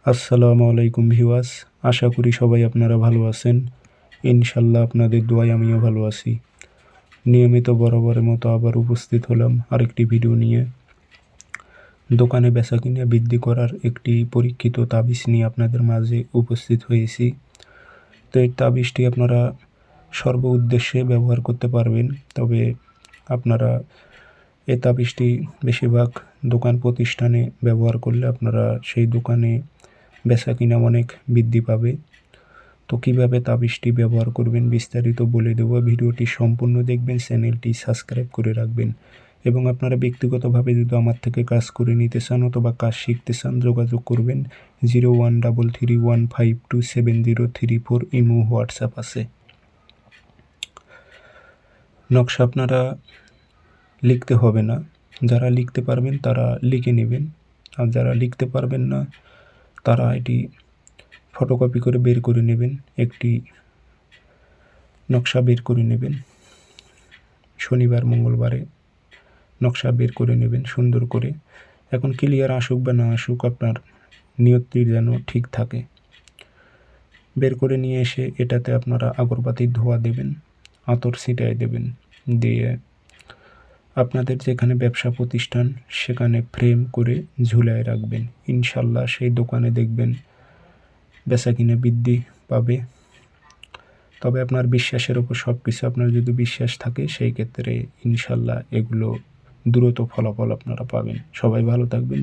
আসসালামু আলাইকুম ভিউয়ার্স, আশা করি সবাই আপনারা ভালো আছেন। ইনশাল্লাহ আপনাদের দোয়ায় আমিও ভালো আছি। নিয়মিত বরাবরের মতো আবার উপস্থিত হলাম আরেকটি ভিডিও নিয়ে। দোকানে বেচাকেনা বৃদ্ধি করার একটি পরীক্ষিত তাবিজ নিয়ে আপনাদের মাঝে উপস্থিত হয়েছি। তো এই তাবিজটি আপনারা সর্ব উদ্দেশ্যে ব্যবহার করতে পারবেন, তবে আপনারা এই তাবিজটি বেশিরভাগ দোকান প্রতিষ্ঠানে ব্যবহার করলে আপনারা সেই দোকানে বেচাকেনা অনেক বৃদ্ধি পাবে। তো কীভাবে তাবিজটি ব্যবহার করবেন বিস্তারিত বলে দেবো। ভিডিওটি সম্পূর্ণ দেখবেন, চ্যানেলটি সাবস্ক্রাইব করে রাখবেন এবং আপনারা ব্যক্তিগতভাবে যদি আমার থেকে কাজ করে নিতে চান অথবা কাজ শিখতে চান যোগাযোগ করবেন। 0133152703 ইমো হোয়াটসঅ্যাপ আছে। নকশা আপনারা লিখতে হবে না, যারা লিখতে পারবেন তারা লিখে নেবেন, আর যারা লিখতে পারবেন না তারা এটি ফটোকপি করে বের করে নেবেন। একটি নকশা বের করে নেবেন, শনিবার মঙ্গলবারে নকশা বের করে নেবেন সুন্দর করে। এখন ক্লিয়ার আসুক বা না আসুক, আপনার নিয়তটি যেন ঠিক থাকে। বের করে নিয়ে এসে এটাতে আপনারা আগরবাতির ধোঁয়া দেবেন, আতর ছিটায় দেবেন, দিয়ে আপনাদের যেখানে ব্যবসা প্রতিষ্ঠান সেখানে ফ্রেম করে ঝুলায় রাখবেন। ইনশাল্লাহ সেই দোকানে দেখবেন বেচাকেনা বৃদ্ধি পাবে। তবে আপনার বিশ্বাসের ওপর সব কিছু। আপনার যদি বিশ্বাস থাকে সেই ক্ষেত্রে ইনশাল্লাহ এগুলো দ্রুত ফলাফল আপনারা পাবেন। সবাই ভালো থাকবেন।